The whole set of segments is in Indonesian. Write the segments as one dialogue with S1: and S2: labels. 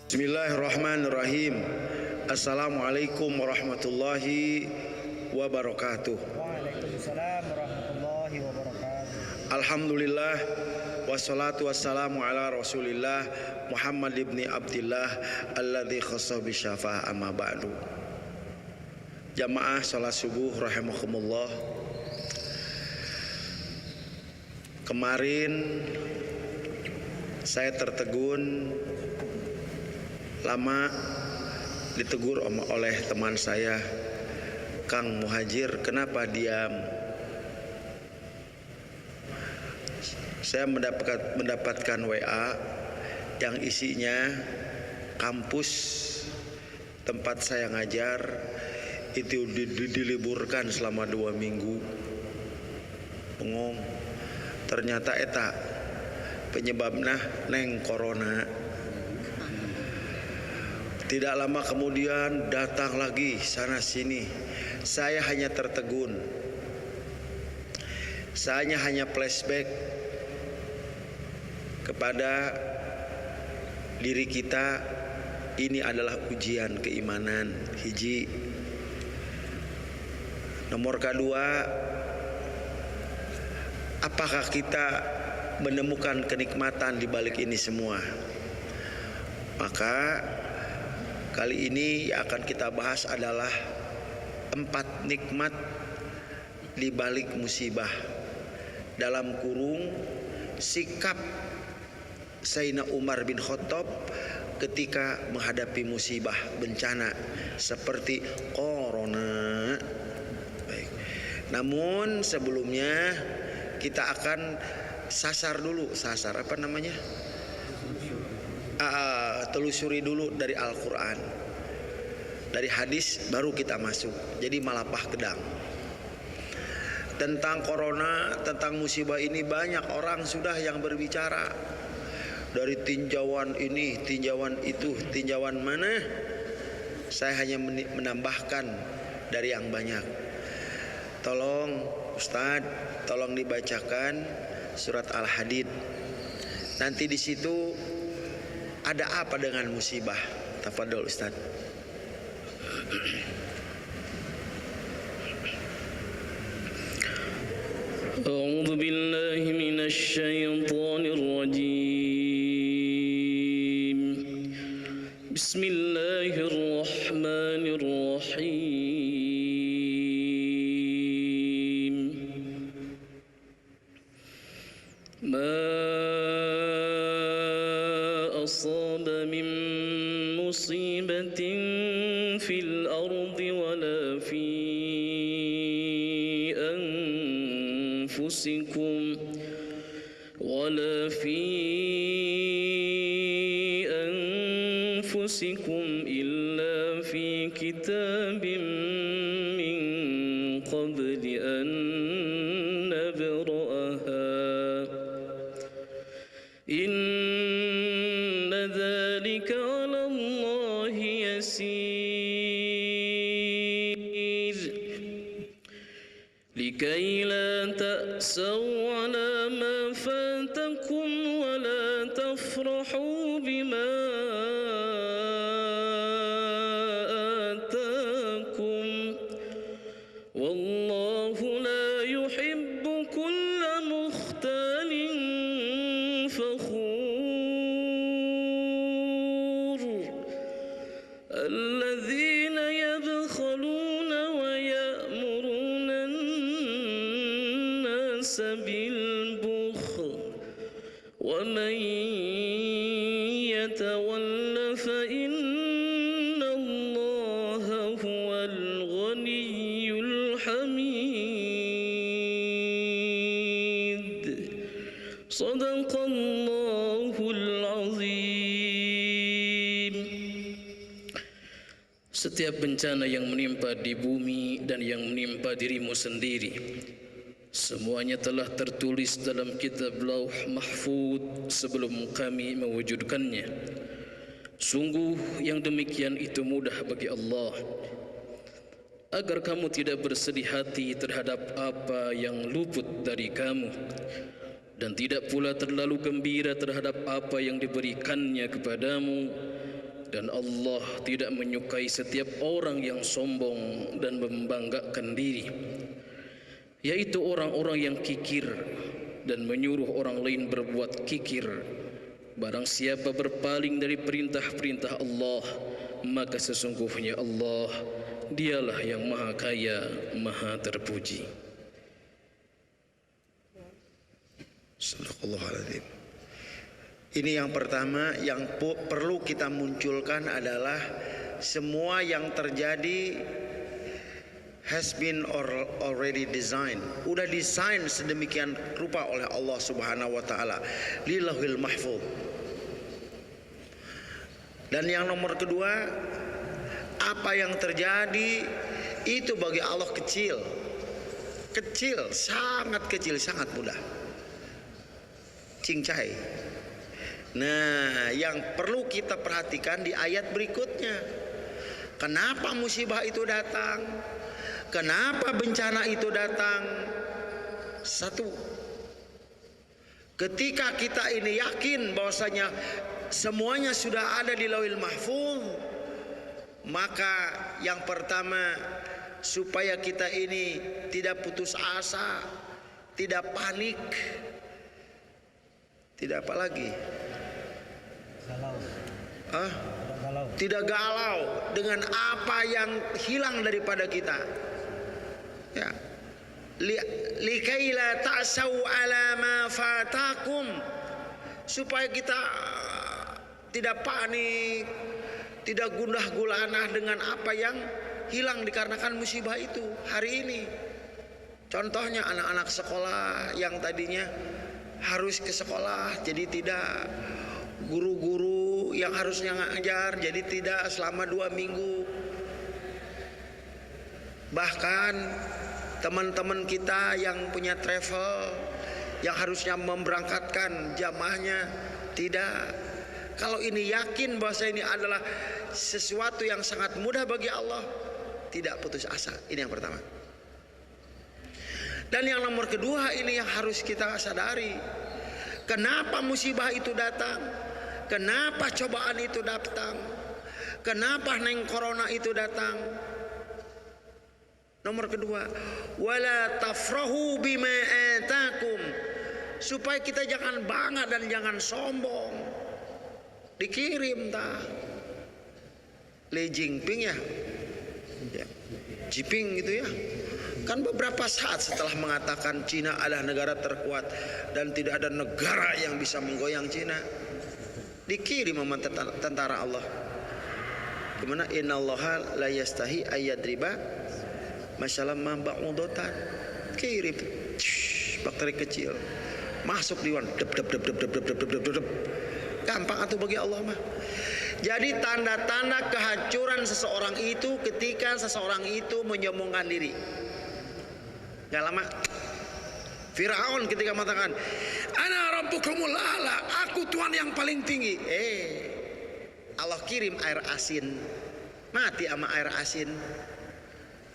S1: Bismillahirrahmanirrahim. Assalamualaikum warahmatullahi wabarakatuh.
S2: Waalaikumsalam warahmatullahi wabarakatuh.
S1: Alhamdulillah wassalatu wassalamu ala Rasulillah Muhammad ibni Abdillah alladzi khassa bi syafa'ah, amma ba'du. Jamaah salat subuh rahimakumullah. Kemarin saya tertegun lama, ditegur oleh teman saya, Kang Muhajir, kenapa diam? Saya mendapatkan WA yang isinya kampus tempat saya ngajar itu diliburkan selama 2 minggu. Bengong. Ternyata eta penyebabnya neng corona. Tidak lama kemudian datang lagi sana sini. Saya hanya tertegun. Saya hanya flashback kepada diri kita. Ini adalah ujian keimanan. Hiji. Nomor kedua, apakah kita menemukan kenikmatan di balik ini semua? Maka kali ini yang akan kita bahas adalah 4 nikmat di balik musibah. Dalam kurung sikap Sayyidina Umar bin Khattab ketika menghadapi musibah bencana seperti corona. Baik. Namun sebelumnya kita akan sasar apa namanya? Telusuri dulu dari Al-Quran, dari hadis, baru kita masuk. Jadi malapah kedang. Tentang corona, tentang musibah ini banyak orang sudah yang berbicara. Dari tinjauan ini, tinjauan itu, tinjauan mana? Saya hanya menambahkan dari yang banyak. Tolong Ustadz, tolong dibacakan surat Al-Hadid. Nanti di situ ada apa dengan musibah? Tafadhol Ustaz.
S3: A'udzu billahi minasy syaithanir rajim. Bismillahirrahmanirrahim. أصاب من مصيبة في الأرض ولا في أنفسكم إلا في كتاب من قبل أن نبرأها إن ذلك على الله يسير لكي لا تأسوا على ما فاتكم ولا تفرحوا بما آتاكم والله لا يحب كل مختال فخور الذين يبخلون ويأمرون الناس بالبخل ومن يتول فإن الله هو الغني الحميد صدق الله العظيم. Setiap bencana yang menimpa di bumi dan yang menimpa dirimu sendiri, semuanya telah tertulis dalam kitab Lauh Mahfuz sebelum kami mewujudkannya. Sungguh yang demikian itu mudah bagi Allah, agar kamu tidak bersedih hati terhadap apa yang luput dari kamu, dan tidak pula terlalu gembira terhadap apa yang diberikannya kepadamu, dan Allah tidak menyukai setiap orang yang sombong dan membanggakan diri, yaitu orang-orang yang kikir dan menyuruh orang lain berbuat kikir. Barang siapa berpaling dari perintah-perintah Allah, maka sesungguhnya Allah dialah yang maha kaya, maha terpuji.
S1: Sadaqallahul-Adzim. Ini yang pertama yang perlu kita munculkan adalah semua yang terjadi has been already designed. Udah desain sedemikian rupa oleh Allah Subhanahu wa taala. Lillahil mahfuz. Dan yang nomor kedua, apa yang terjadi itu bagi Allah kecil. Kecil, sangat kecil, sangat mudah. Cincai. Nah, yang perlu kita perhatikan di ayat berikutnya. Kenapa musibah itu datang? Kenapa bencana itu datang? Satu, ketika kita ini yakin bahwasanya semuanya sudah ada di Lauhil Mahfuz, maka yang pertama, supaya kita ini tidak putus asa, tidak panik, tidak apa lagi? Tidak galau dengan apa yang hilang daripada kita. Ya. Likaila ta'sau ala ma fatakum, supaya kita tidak panik, tidak gundah gulana dengan apa yang hilang dikarenakan musibah itu hari ini. Contohnya anak-anak sekolah yang tadinya harus ke sekolah jadi tidak, guru-guru yang harusnya ngajar jadi tidak selama 2 minggu. Bahkan teman-teman kita yang punya travel yang harusnya memberangkatkan jamaahnya tidak. Kalau ini yakin bahwa ini adalah sesuatu yang sangat mudah bagi Allah, tidak putus asa. Ini yang pertama. Dan yang nomor kedua, ini yang harus kita sadari. Kenapa musibah itu datang? Kenapa cobaan itu datang? Kenapa corona itu datang? Nomor kedua, wala tafrahu bima atakum, supaya kita jangan bangga dan jangan sombong. Dikirim Li Jinping ya, Jinping gitu ya, kan beberapa saat setelah mengatakan Cina adalah negara terkuat dan tidak ada negara yang bisa menggoyang Cina, dikirim sama tentara Allah. Gimana? Innallaha la yastahi ayyadriba masalah mab'udotan. Kirim bakteri kecil masuk di wan, gampang atau bagi Allah mah. Jadi tanda-tanda kehancuran seseorang itu ketika seseorang itu menyombongkan diri. Gak lama Firaun ketika mengatakan ana rabbukumul a'la, aku Tuhan yang paling tinggi. Allah kirim air asin, mati sama air asin,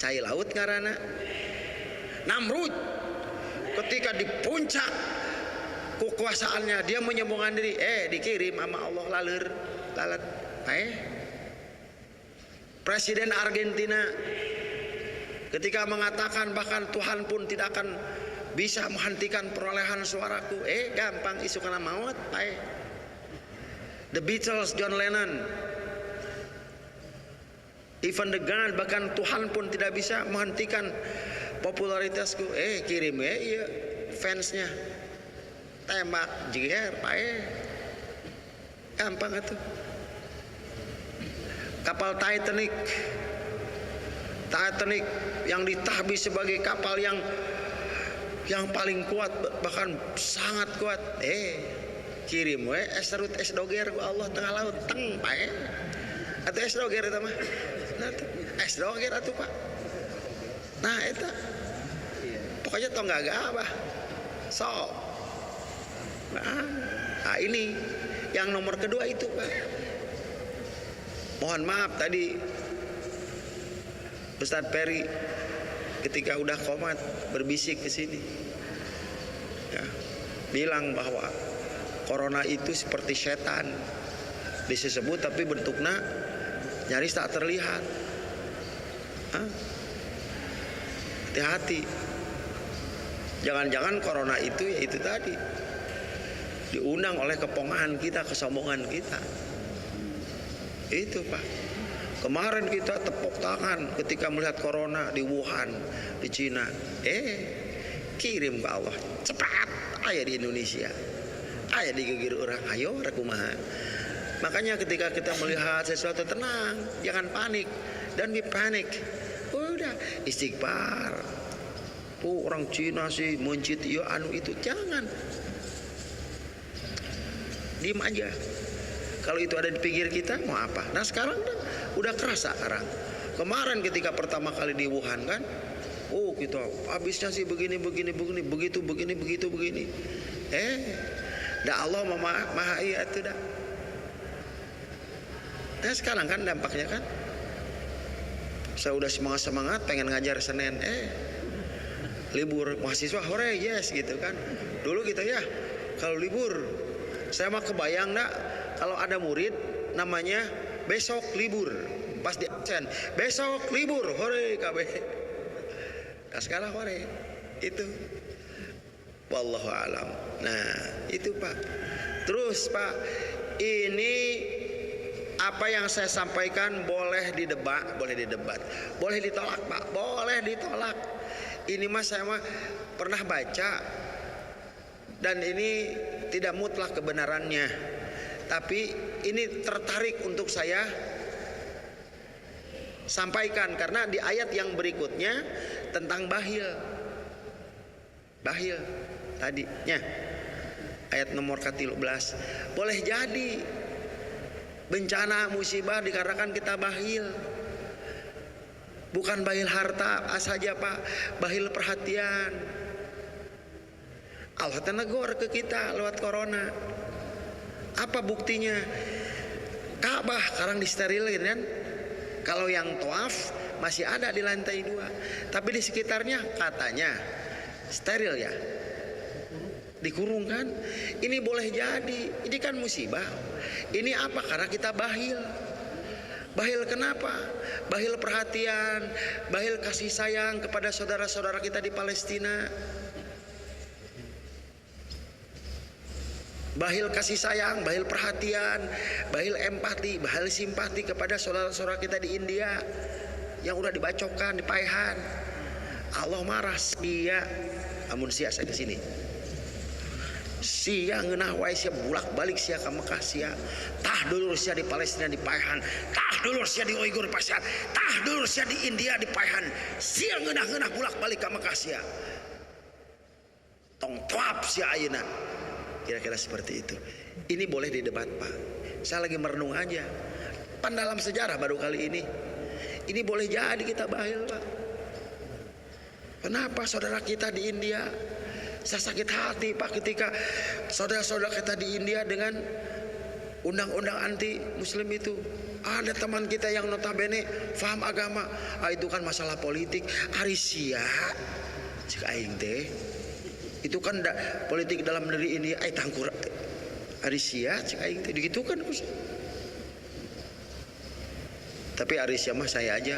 S1: cai laut karena Namrud ketika di puncak kekuasaannya dia menyombongkan diri, dikirim sama Allah lalat. Presiden Argentina ketika mengatakan bahkan Tuhan pun tidak akan bisa menghentikan perolehan suaraku, gampang isu karena maut. The Beatles, John Lennon, even the God, bahkan Tuhan pun tidak bisa menghentikan popularitasku. Kirim iya fansnya, tembak jiger, gampang itu. Kapal Titanic yang ditahbis sebagai kapal yang paling kuat, bahkan sangat kuat, kirim es serut es doger ku Allah tengah laut teng atau es doger itu mah es doger atuh Pak. Nah itu pokoknya tong gagah so. Nah ini yang nomor kedua itu Pak. Mohon maaf tadi Ustadz Peri ketika udah komat berbisik ke sini, ya, bilang bahwa corona itu seperti setan, disebut tapi bentuknya nyaris tak terlihat. Hati-hati. Jangan-jangan corona itu ya itu tadi diundang oleh kepongahan kita, kesombongan kita. Itu Pak. Kemarin kita tepuk tangan ketika melihat corona di Wuhan, di Cina. Kirim ke Allah. Cepat aya di Indonesia. Aya digigir orang, ayo rakumaha. Makanya ketika kita melihat sesuatu tenang, jangan panik. Dan be panik. Udah istighfar. Orang Cina sih mencit ya anu itu, jangan. Diam aja. Kalau itu ada di pinggir kita mau apa? Nah sekarang udah kerasa sekarang. Kemarin ketika pertama kali di Wuhan kan, kita habisnya sih begini, begitu. Dah Allah maha iya itu dah. Nah sekarang kan dampaknya kan, saya udah semangat pengen ngajar Senin, libur mahasiswa hore yes gitu kan. Dulu gitu ya, kalau libur saya mah kebayang kalau ada murid namanya besok libur, pas di absen besok libur hore KB. Nah sekarang hore itu wallahu alam. Nah itu Pak. Terus Pak, ini apa yang saya sampaikan boleh didebat, boleh ditolak Pak, boleh ditolak. Ini mas saya mah pernah baca dan ini tidak mutlak kebenarannya, tapi ini tertarik untuk saya sampaikan karena di ayat yang berikutnya tentang bahil tadinya ayat nomor 13. Boleh jadi bencana musibah dikarenakan kita bahil. Bukan bahil harta saja Pak, bahil perhatian. Allah tegur ke kita lewat corona. Apa buktinya? Ka'bah sekarang disterilin kan? Kalau yang tawaf masih ada di lantai 2, tapi di sekitarnya katanya steril ya, dikurung kan? Ini boleh jadi, ini kan musibah. Ini apa? Karena kita bahil. Bahil kenapa? Bahil perhatian, bahil kasih sayang kepada saudara-saudara kita di Palestina. Bahil kasih sayang, bahil perhatian, bahil empati, bahil simpati kepada saudara-saudara kita di India yang udah dibacokkan, dipaehan. Allah marah sia, amun sia saya di sini. Sia ngeunah wae sia bulak-balik sia ka Mekah sia. Tah dulur sia di Palestina dipaehan, tah dulur sia di Uighur paehan, tah dulur sia di India dipaehan. Sia ngeunah bulak-balik ka Mekah sia. Tong tuap sia ayeuna. Kira-kira seperti itu. Ini boleh didebat Pak. Saya lagi merenung aja. Pan dalam sejarah baru kali ini. Ini boleh jadi kita bahil Pak. Kenapa saudara kita di India? Saya sakit hati Pak ketika saudara-saudara kita di India dengan undang-undang anti muslim itu. Ada teman kita yang notabene faham agama. Itu kan masalah politik. Arisia cik aing teh. Itu kan politik dalam negeri India. Tangkur Arisia cik aing teh gitu kan. Tapi Arisia mah saya aja.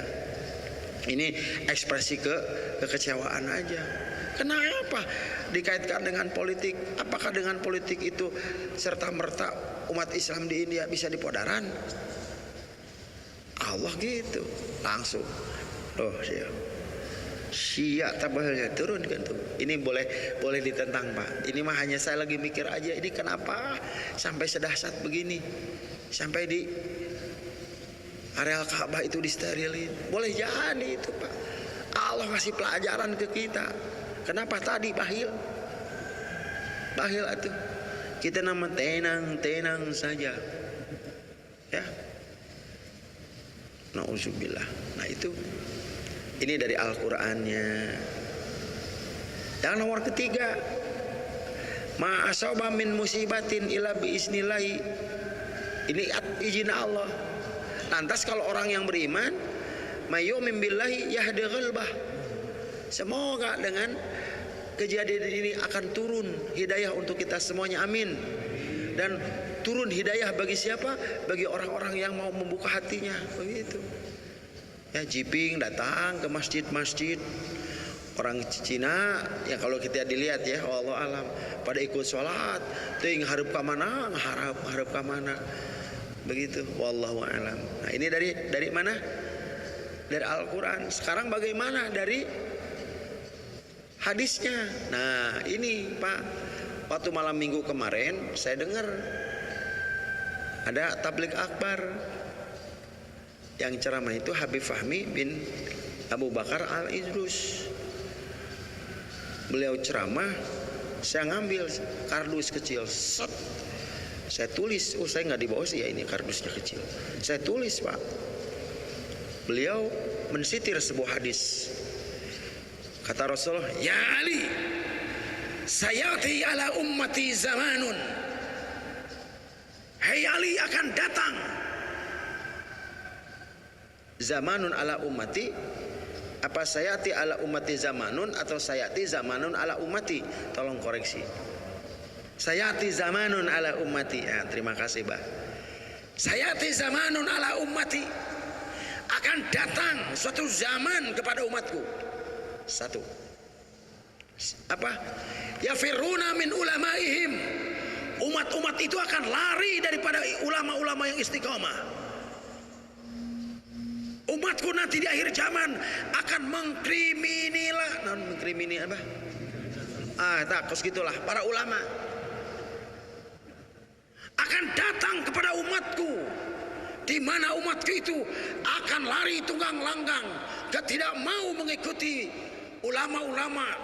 S1: Ini ekspresi kekecewaan aja. Kenapa dikaitkan dengan politik? Apakah dengan politik itu serta merta umat Islam di India bisa dipodaran? Allah gitu langsung. Loh Sia tabahnya turun kan tuh. Ini boleh ditentang Pak. Ini mah hanya saya lagi mikir aja. Ini kenapa sampai sedahsyat begini? Sampai di areal Ka'bah itu disterilin. Boleh jadi itu Pak. Allah ngasih pelajaran ke kita. Kenapa tadi bahil itu kita nama tenang saja ya. Nauzubillah. Nah itu ini dari Al-Qur'annya. Yang nomor ketiga, ma asaba min musibatin illa biiznillahi. Ini izin Allah. Lantas kalau orang yang beriman, mayyumin billahi yahdi qalbah. Semoga dengan kejadian ini akan turun hidayah untuk kita semuanya, amin. Dan turun hidayah bagi siapa? Bagi orang-orang yang mau membuka hatinya, begitu. Ya, Jiping datang ke masjid-masjid. Orang Cina yang kalau kita dilihat ya, wallahu alam, pada ikut sholat, ting harap ke mana, harap ke mana, begitu. Wallahu alam. Nah, ini dari mana? Dari Al-Quran. Sekarang bagaimana dari hadisnya? Nah, ini Pak, waktu malam minggu kemarin saya dengar ada tabligh akbar yang ceramah itu Habib Fahmi bin Abu Bakar Al-Idrus. Beliau ceramah, saya ngambil kardus kecil, set. Saya tulis, saya nggak dibawa sih ya, ini kardusnya kecil. Saya tulis Pak. Beliau mensitir sebuah hadis. Kata Rasulullah, ya Ali, sayati ala ummati zamanun. Hai Ali, akan datang zamanun ala ummati. Apa sayati ala ummati zamanun atau sayati zamanun ala ummati? Tolong koreksi. Sayati zamanun ala ummati. Ya, terima kasih Bah. Sayati zamanun ala ummati. Akan datang suatu zaman kepada umatku. Satu. Apa? Yafiruna min ulamaihim. Umat-umat itu akan lari daripada ulama-ulama yang istiqomah. Umatku nanti di akhir zaman akan mengkrimini apa? Tak, kos gitulah para ulama akan datang kepada umatku, di mana umatku itu akan lari tunggang langgang, tidak mau mengikuti ulama-ulama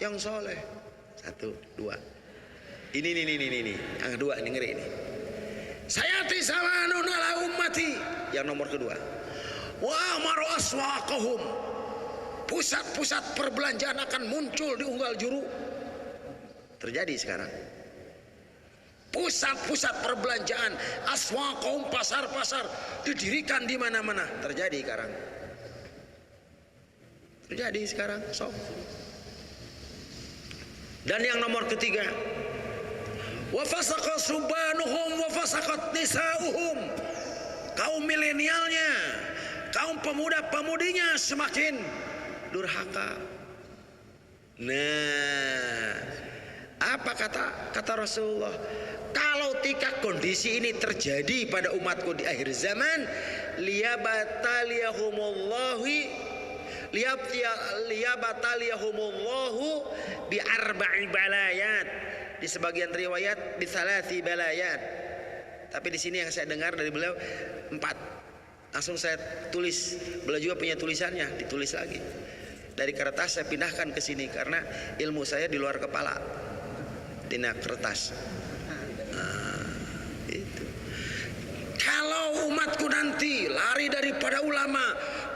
S1: yang soleh. Satu, dua. Ini. Yang kedua, ini ngeri ini. Sayati zamanun ala ummati. Yang nomor kedua. Wa amaru aswaqahum. Pusat-pusat perbelanjaan akan muncul di Unggal Juru. Terjadi sekarang. Pusat-pusat perbelanjaan, aswaqahum, pasar-pasar didirikan di mana-mana. Terjadi sekarang. Terjadi sekarang. Dan yang nomor ketiga, wa fasaqa subanuhum wa fasaqat nisauhum. Kaum milenialnya, kaum pemuda-pemudinya semakin durhaka. Nah, apa kata Rasulullah? Kalau tika kondisi ini terjadi pada umatku di akhir zaman, liyabataliyahumullahu bi arba'i balayat. Di sebagian riwayat bi salasi balayat. Tapi di sini yang saya dengar dari beliau 4. Langsung saya tulis. Beliau juga punya tulisannya, ditulis lagi. Dari kertas saya pindahkan ke sini karena ilmu saya di luar kepala. Tina kertas. Itu. Kalau umatku nanti lari daripada ulama,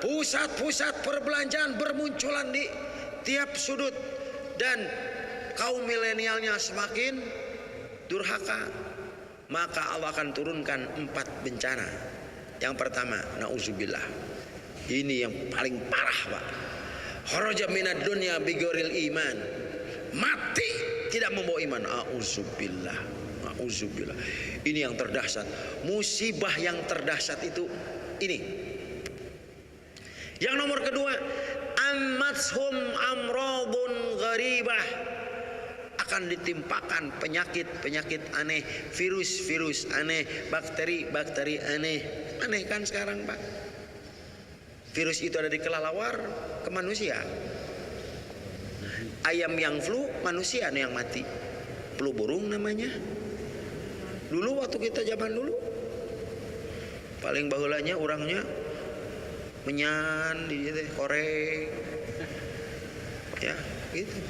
S1: pusat-pusat perbelanjaan bermunculan di tiap sudut dan kaum milenialnya semakin durhaka, maka Allah akan turunkan 4 bencana. Yang pertama, nauzubillah. Ini yang paling parah, Pak. Kharaja minad dunya bighairil iman. Mati tidak membawa iman. Auzubillah. Auzubillah. Ini yang terdahsyat. Musibah yang terdahsyat itu ini. Yang nomor kedua, ammatshum amradun gharibah. Akan ditimpakan penyakit aneh, virus aneh, bakteri aneh. Aneh kan sekarang, Pak? Virus itu ada di kelelawar ke manusia. Ayam yang flu, manusia yang mati. Flu burung namanya. Dulu waktu kita zaman dulu, paling bahulanya orangnya menyan di korek. Ya, gitu.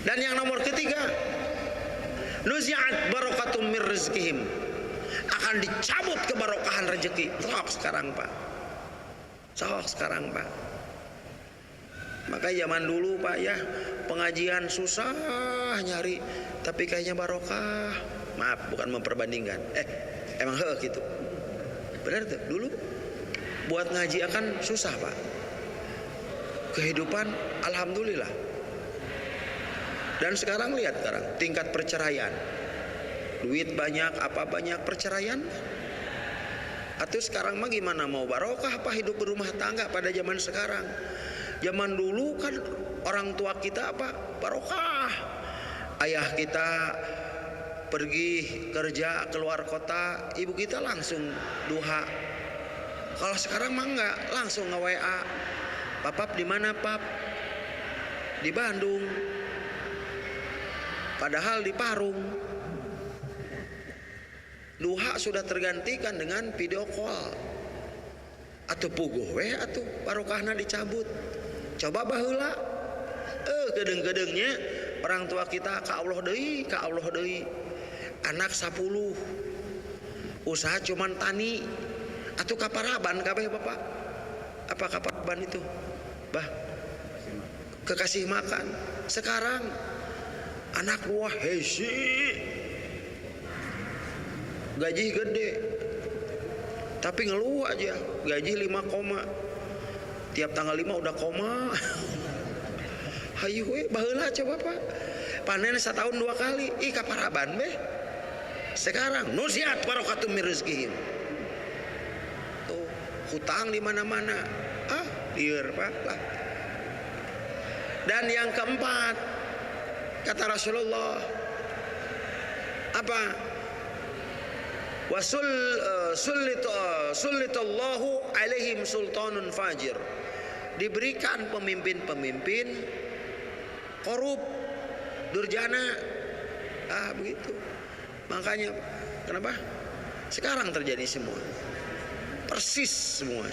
S1: Dan yang nomor ketiga, nuzi'at barakatum min rizqihim. Akan dicabut kebarokahan rezeki. Sok sekarang, Pak. Sok sekarang, Pak. Maka zaman dulu, Pak, ya, pengajian susah nyari, tapi kayaknya barokah. Maaf, bukan memperbandingkan. Emang gitu. Benar tuh, dulu buat ngaji akan susah, Pak. Kehidupan alhamdulillah. Dan sekarang lihat sekarang tingkat perceraian. Duit banyak, apa banyak, perceraian. Atau sekarang mah gimana, mau barokah apa hidup berumah tangga pada zaman sekarang? Zaman dulu kan orang tua kita apa? Barokah. Ayah kita pergi kerja keluar kota, ibu kita langsung duha. Kalau sekarang mah enggak, langsung nge-WA. Papap di mana, Pap? Di Bandung. Padahal di Parung. Duha sudah tergantikan dengan video call. Atau puguh we atuh barokahna dicabut. Coba baheula. Gedeng-gedengnya orang tua kita ka Allah deui, ka Allah deui. Anak 10. Usaha cuman tani. Atuh kaparaban kabeh Bapak. Apa kaparaban itu? Bah. Kekasih makan. Sekarang anak buah hesi. Gaji gede, tapi ngeluh aja. Gaji 5 koma, tiap tanggal 5 udah koma. Hayu we baheula coba Pak, panen setahun 2 kali. Ih kaparaban beh. Sekarang nusiat barokatum min rizqihim. Tuh hutang di mana-mana. Lieur Pak lah. Dan yang keempat, kata Rasulullah apa? Sullitallahu alaihim sultanun fajir. Diberikan pemimpin-pemimpin korup, durjana. Begitu. Makanya kenapa? Sekarang terjadi semua. Persis semua.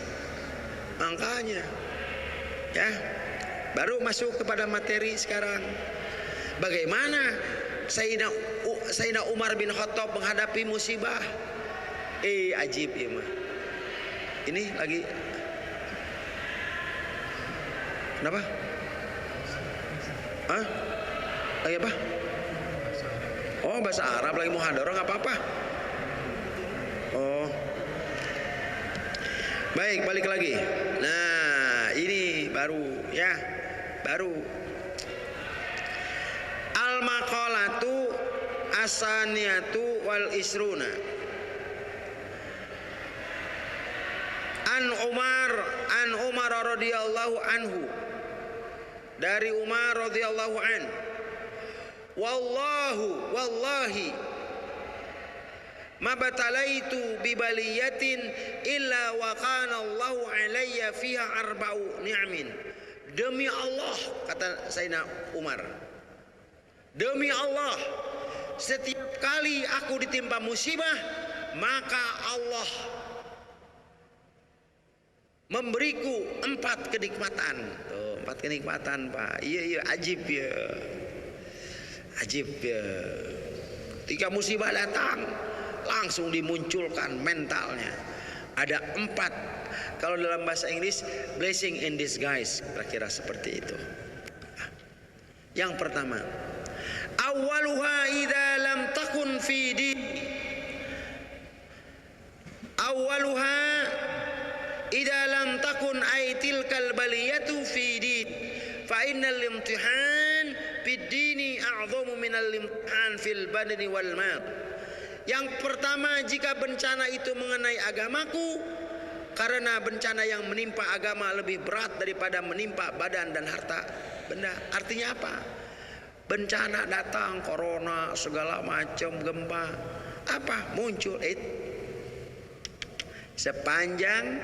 S1: Makanya ya, baru masuk kepada materi sekarang. Bagaimana Sayyidina Umar bin Khattab menghadapi musibah. Ajib ya mah. Ini lagi kenapa? Lagi apa? Oh bahasa Arab lagi muhadharah, nggak apa-apa. Oh baik, balik lagi. Nah ini baru ya, baru al-maqalatu asaniyatu wal isruna an Umar radhiyallahu anhu, dari Umar radhiyallahu an, wallahi ma batalaitu bi baliyatin illa wa kana Allahu alayya fiha arba'u ni'min. Demi Allah, kata Sayyidina Umar, demi Allah, setiap kali aku ditimpa musibah, maka Allah memberiku 4 kenikmatan. Tuh, 4 kenikmatan Pak. Iya ajib ya. Ajib ya. Ketika musibah datang, langsung dimunculkan mentalnya. Ada 4. Kalau dalam bahasa Inggris, blessing in disguise, kira-kira seperti itu. Yang pertama, awwaluha idza lam takun fi din. Awwaluha idza lam takun aitil kalbaliyatu fi din. Fa innal imtihan fid dini a'zamu minal imtihan fil badani wal mal. Yang pertama, jika bencana itu mengenai agamaku, karena bencana yang menimpa agama lebih berat daripada menimpa badan dan harta benda. Artinya apa? Bencana datang, corona, segala macam, gempa, apa muncul? Sepanjang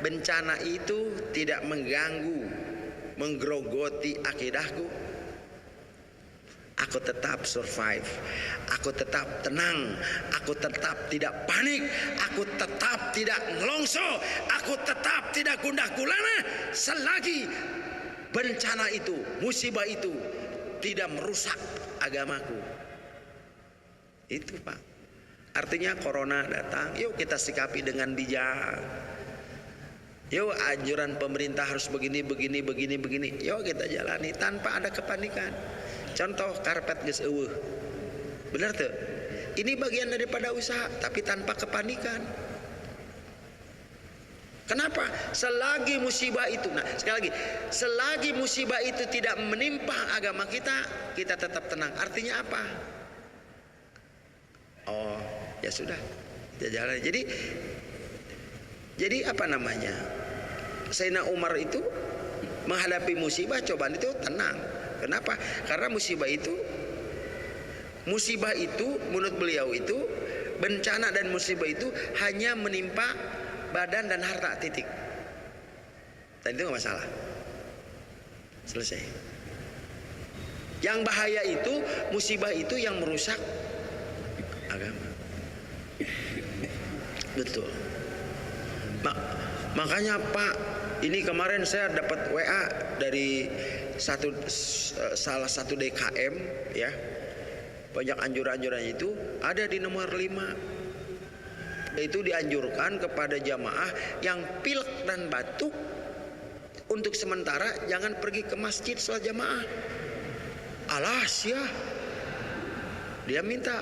S1: bencana itu tidak mengganggu, menggerogoti akidahku, aku tetap survive, aku tetap tenang, aku tetap tidak panik, aku tetap tidak ngelongso, aku tetap tidak gundah gulana selagi bencana itu, musibah itu tidak merusak agamaku. Itu Pak. Artinya corona datang, yuk kita sikapi dengan bijak. Yuk anjuran pemerintah harus begini. Yuk kita jalani tanpa ada kepanikan. Contoh karpet geus eueuh. Benar tuh? Ini bagian daripada usaha, tapi tanpa kepanikan. Kenapa? Selagi musibah itu, nah sekali lagi, selagi musibah itu tidak menimpa agama kita, kita tetap tenang. Artinya apa? Oh, ya sudah, kita jalan. Jadi apa namanya? Sayyidina Umar itu menghadapi musibah, cobaan itu tenang. Kenapa? Karena musibah itu menurut beliau itu, bencana dan musibah itu hanya menimpa badan dan harta, titik. Dan itu gak masalah, selesai. Yang bahaya itu musibah itu yang merusak agama. Betul. Makanya Pak, ini kemarin saya dapat WA dari salah satu DKM ya. Banyak anjuran-anjuran itu ada di nomor 5. Itu dianjurkan kepada jamaah yang pilek dan batuk untuk sementara jangan pergi ke masjid sholat jamaah. Alas ya. Dia minta,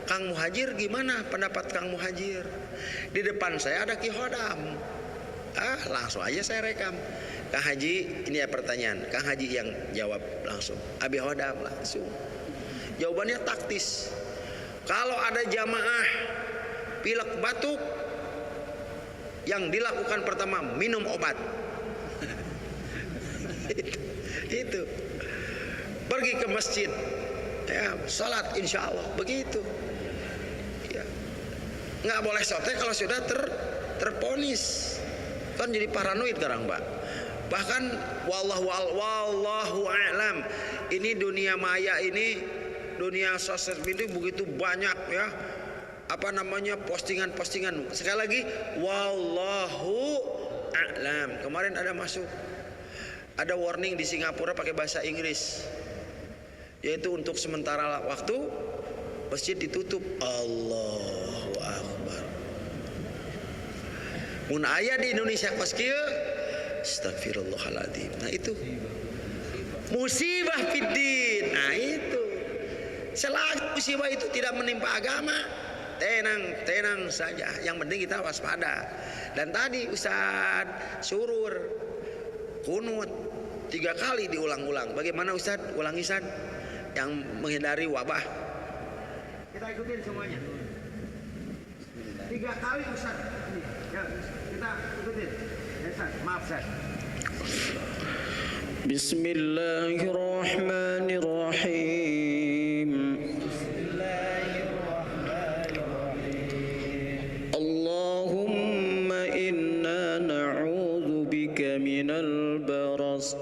S1: Kang Muhajir gimana pendapat Kang Muhajir? Di depan saya ada Ki Hodam. Langsung aja saya rekam. Kang Haji, ini ya pertanyaan. Kang Haji yang jawab langsung. Abi Hodam langsung. Jawabannya taktis. Kalau ada jamaah pilek batuk, yang dilakukan pertama minum obat. Itu pergi ke masjid ya, salat insya Allah begitu ya. Nggak boleh sotek kalau sudah terponis, kan jadi paranoid sekarang Pak. Bahkan wallahu a'lam, ini dunia maya ini, dunia sosial media begitu banyak ya, apa namanya, postingan-postingan. Sekali lagi, wallahu a'lam. Kemarin ada masuk, ada warning di Singapura pakai bahasa Inggris, yaitu untuk sementara waktu masjid ditutup. Allahu Akbar. Mun aya di Indonesia kos kieu, astagfirullahaladzim. Nah itu musibah fiddin. Nah itu, selagi musibah itu tidak menimpa agama, tenang saja. Yang penting kita waspada. Dan tadi Ustaz Surur kunut 3 kali diulang-ulang. Bagaimana Ustaz? Ulangi Ustaz. Yang menghindari wabah. Kita ikutin semuanya. 3 kali Ustaz. Ya, kita ikutin. Ya, Ustaz. Maaf Ustaz.
S3: Bismillahirrahmanirrahim. Allahumma inna na'udzu bika minal baras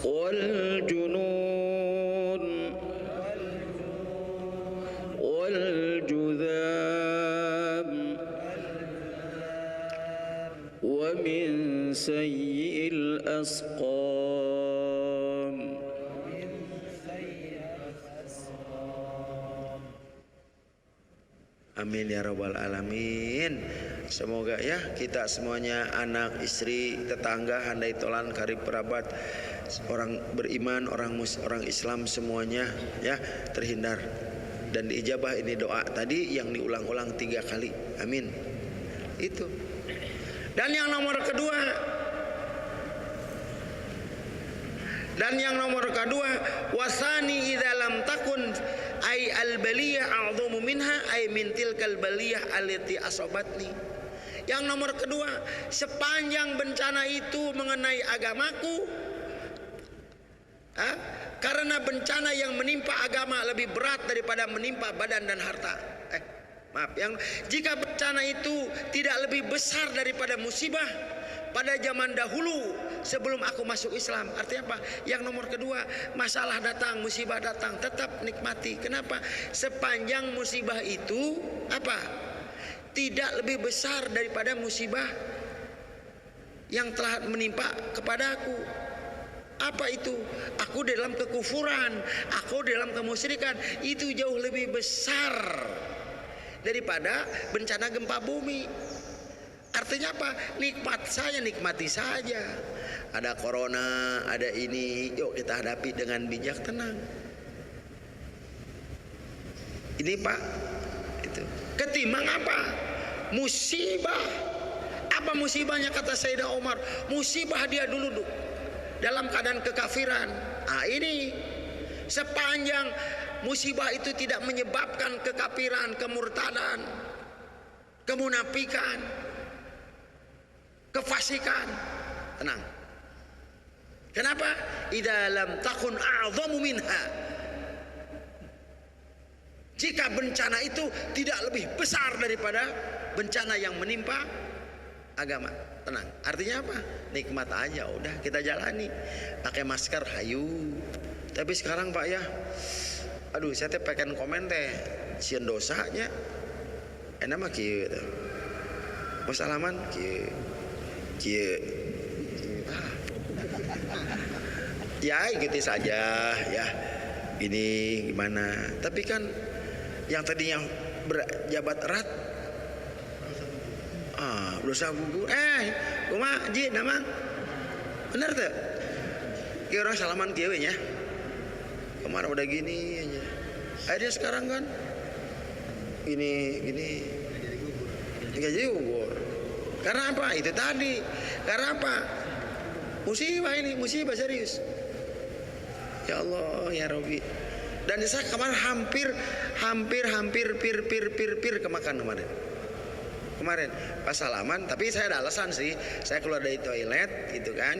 S3: wal junun wal judham wa min sayyi'il asqam.
S1: Amin ya rabbal alamin. Semoga ya kita semuanya, anak, istri, tetangga, handai tolan, karib kerabat, orang beriman, orang Islam semuanya ya terhindar dan diijabah ini doa tadi yang diulang-ulang 3 kali. Amin. Itu. Dan yang nomor kedua, wasani idza lam takun ay al baliyah a'dhamu minha ay min tilkal baliyah allati asabatni. Yang nomor kedua, sepanjang bencana itu mengenai agamaku, karena bencana yang menimpa agama lebih berat daripada menimpa badan dan harta. Jika bencana itu tidak lebih besar daripada musibah pada zaman dahulu sebelum aku masuk Islam. Artinya apa? Yang nomor kedua, masalah datang, musibah datang, tetap nikmati. Kenapa? Sepanjang musibah itu apa? Tidak lebih besar daripada musibah yang telah menimpa kepadaku. Apa itu? Aku dalam kekufuran, aku dalam kemusyrikan, itu jauh lebih besar daripada bencana gempa bumi. Artinya apa? Nikmati saja. Ada corona, ada ini, yuk kita hadapi dengan bijak, tenang. Ini Pak, itu. Ketimbang apa? Musibah. Apa musibahnya kata Sayyidina Umar? Musibah dia dulu dalam keadaan kekafiran. Ini sepanjang musibah itu tidak menyebabkan kekafiran, kemurtadan, kemunafikan, kefasikan, tenang. Kenapa? Idza lam takun a'zamu minha. Jika bencana itu tidak lebih besar daripada bencana yang menimpa agama, tenang. Artinya apa? Nikmat aja, udah kita jalani. Pakai masker, hayu. Tapi sekarang Pak ya, aduh saya teh pengen komen teh sieun dosanya. Enak mah kieu teh. Bos salaman kieu. Ya ikuti saja ya. Ini gimana? Tapi kan yang tadinya berjabat erat dosa gugur. Kumaha ji nama? Bener tuh. Kieu orang salaman kieu nya. Kemarin udah gini aja. Akhirnya sekarang kan gini nggak jadi gugur. Karena apa? Itu tadi. Karena apa? Musibah ini, musibah serius. Ya Allah, ya Rabbi. Dan saya kemarin hampir pir kemakan kemarin pas salaman. Tapi saya ada alasan sih. Saya keluar dari toilet gitu kan,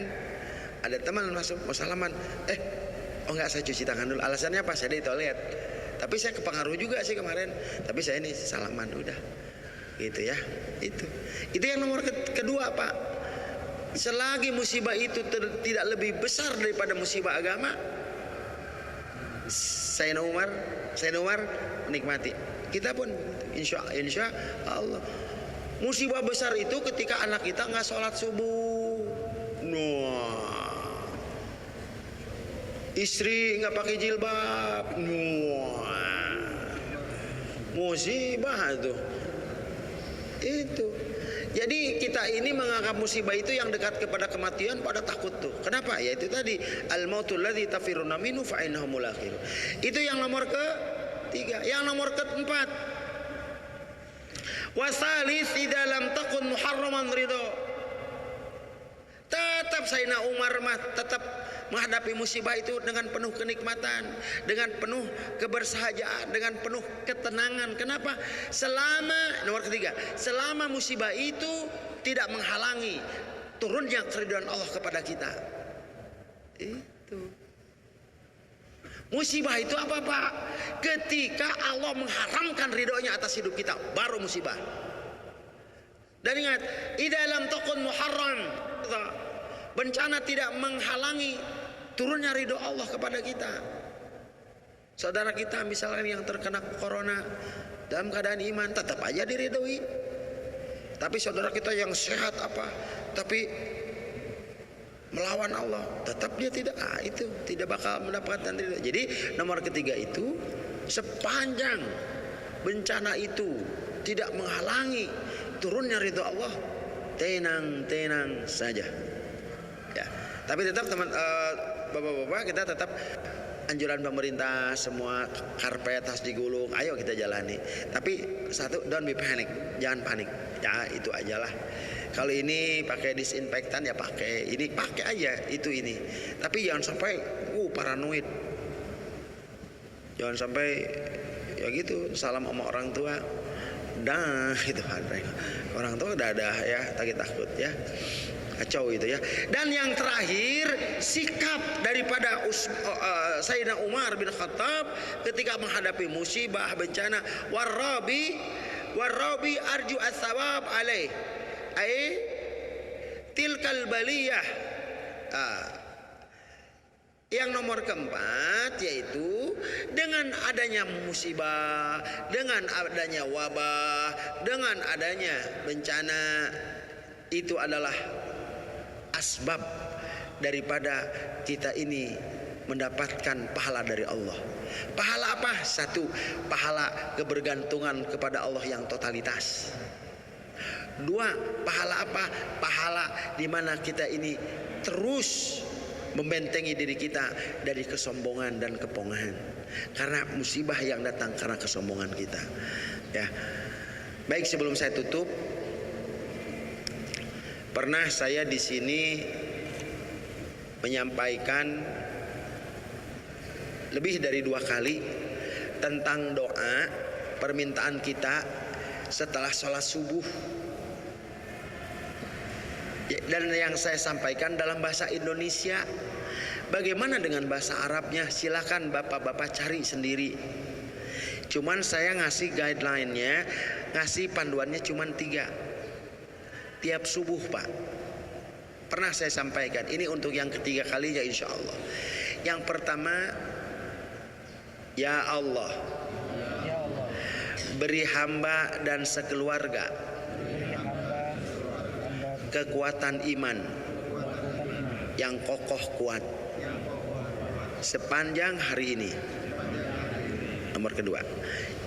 S1: ada teman masuk mau salaman, oh enggak, saya cuci tangan dulu. Alasannya apa? Saya di toilet. Tapi saya kepengaruh juga sih kemarin. Tapi saya ini salaman udah gitu ya. Itu yang nomor kedua Pak. Selagi musibah itu tidak lebih besar daripada musibah agama, Sayyidina Umar menikmati. Kita pun insya Allah. Musibah besar itu ketika anak kita nggak sholat subuh, istri nggak pakai jilbab, musibah itu. Jadi kita ini menganggap musibah itu yang dekat kepada kematian pada takut tuh. Kenapa? Ya itu tadi al-mautul ladzi tafiruna minhu fa innahu mulaqih. Itu yang nomor ketiga. Yang nomor keempat, wasalis idza lam takun muharraman ridho. Tetap Sayyidina Umar tetap menghadapi musibah itu dengan penuh kenikmatan, dengan penuh kebersahajaan, dengan penuh ketenangan. Kenapa? Nomor ketiga, selama musibah itu tidak menghalangi turunnya keridhaan Allah kepada kita. Itu. Musibah itu apa Pak? Ketika Allah mengharamkan ridhonya atas hidup kita, baru musibah. Dan ingat, idza lam takun muharram, bencana tidak menghalangi turunnya ridho Allah kepada kita. Saudara kita misalnya yang terkena corona dalam keadaan iman, tetap aja diridhoi. Tapi saudara kita yang sehat tapi melawan Allah, tetap dia tidak bakal mendapatkan ridho. Jadi nomor ketiga itu, sepanjang bencana itu tidak menghalangi turunnya ridho Allah, tenang saja. Ya, tapi tetap bapak-bapak, kita tetap anjuran pemerintah semua karpet harus digulung, ayo kita jalani. Tapi satu, don't be panic, jangan panik. Ya itu ajalah. Kalau ini pakai disinfektan ya pakai, ini pakai aja ini. Tapi jangan sampai paranoid. Jangan sampai ya gitu, salam sama orang tua. Itu orang tua udah ada ya, takut ya. Kacau itu ya. Dan yang terakhir, sikap daripada Sayyidina Umar bin Khattab ketika menghadapi musibah bencana, warabi arju as-sawab alaih tilkal baliyah. Yang nomor keempat yaitu dengan adanya musibah, dengan adanya wabah, dengan adanya bencana, itu adalah asbab daripada kita ini mendapatkan pahala dari Allah. Pahala apa? Satu, pahala kebergantungan kepada Allah yang totalitas. Dua, pahala apa? Pahala di mana kita ini terus membentengi diri kita dari kesombongan dan kepongahan. Karena musibah yang datang karena kesombongan kita. Ya. Baik, sebelum saya tutup, pernah saya di sini menyampaikan lebih dari 2 kali tentang doa permintaan kita setelah sholat subuh. Dan yang saya sampaikan dalam bahasa Indonesia. Bagaimana dengan bahasa Arabnya? Silakan bapak-bapak cari sendiri. Cuman saya ngasih guideline-nya, ngasih panduannya cuman 3. Tiap subuh, Pak. Pernah saya sampaikan. Ini untuk yang ketiga kalinya insya Allah. Yang pertama, ya Allah,
S2: Ya Allah,
S1: beri hamba dan sekeluarga
S2: beri hamba
S1: kekuatan iman yang kokoh kuat sepanjang hari ini. Nomor kedua,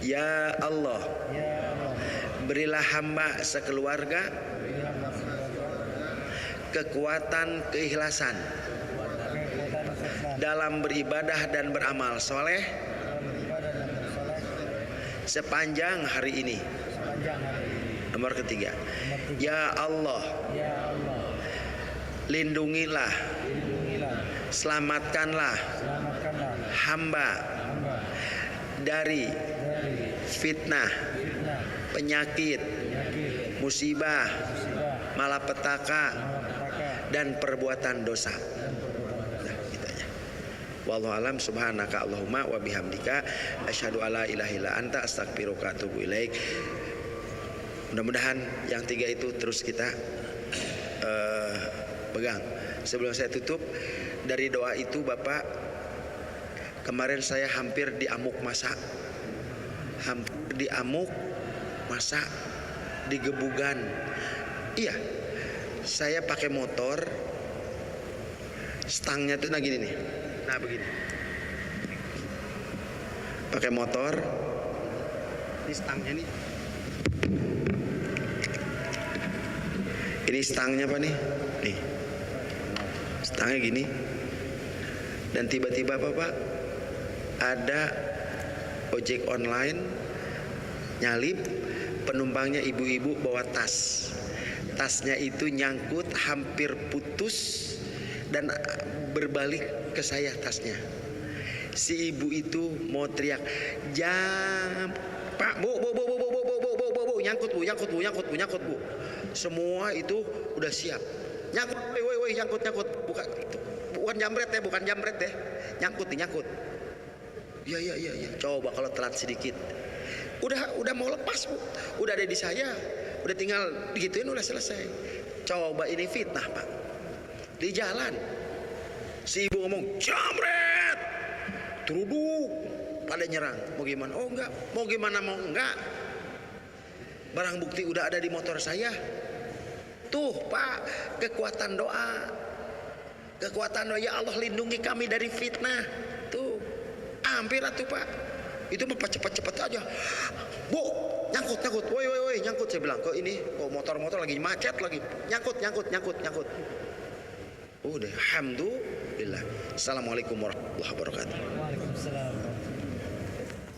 S1: ya Allah,
S2: Ya Allah,
S1: berilah hamba sekeluarga
S2: beri hamba sekeluarga
S1: kekuatan keikhlasan
S2: kekuatan ikhlas
S1: dalam beribadah dan beramal soleh
S2: dalam beribadah dan bersalat
S1: sepanjang hari ini.
S2: sepanjang hari ini.
S1: Nomor ketiga,
S2: Nomor 3,
S1: ya Allah,
S2: Ya Allah,
S1: lindungilah,
S2: lindungilah,
S1: selamatkanlah
S2: selamatkanlah
S1: hamba
S2: hamba
S1: dari
S2: dari
S1: fitnah,
S2: fitnah,
S1: penyakit,
S2: penyakit,
S1: musibah,
S2: musibah,
S1: malapetaka,
S2: malapetaka,
S1: dan perbuatan dosa.
S2: dan perbuatan
S1: Nah, gitu aja. Wallahu alam, subhanaka Allahumma wa bihamdika asyhadu alla ilaha illa anta astaghfiruka wa atubu ilaik. Mudah-mudahan yang 3 itu terus kita pegang. Sebelum saya tutup, dari doa itu Bapak, kemarin saya hampir diamuk masa. Hampir diamuk masa, digebugan. Iya, saya pakai motor, stangnya tuh nah gini nih, nah begini. Pakai motor, ini stangnya nih. Ini stangnya apa nih? Nih, stangnya gini. Dan tiba-tiba Bapak, ada ojek online nyalip, penumpangnya ibu-ibu bawa tas. Tasnya itu nyangkut, hampir putus, dan berbalik ke saya tasnya. Si ibu itu mau teriak, "Jam, Pak, bu, nyangkut bu, nyangkut bu, nyangkut bu, nyangkut bu." Semua itu udah siap. Nyangkut, woi, nyangkut, nyangkut. Bukan jambret ya, bukan jambret deh. Nyangkut, nyangkut. Iya. Coba kalau telat sedikit. Udah mau lepas bu. Udah ada di saya. Udah tinggal digituin udah selesai. Coba ini fitnah Pak. Di jalan. Si ibu ngomong, "Jambret!" Teruduk. Pada nyerang. Mau gimana? Oh enggak. Mau gimana mau enggak. Barang bukti udah ada di motor saya. Tuh Pak, kekuatan doa. Kekuatan doa, ya Allah lindungi kami dari fitnah. Tuh, hampir tuh Pak. Itu mah cepat-cepat aja. Bu, nyangkut. Woi, nyangkut. Saya bilang, kok ini, kok motor-motor lagi macet lagi. Nyangkut. Udah, alhamdulillah. Assalamualaikum warahmatullahi wabarakatuh.
S2: Waalaikumsalam.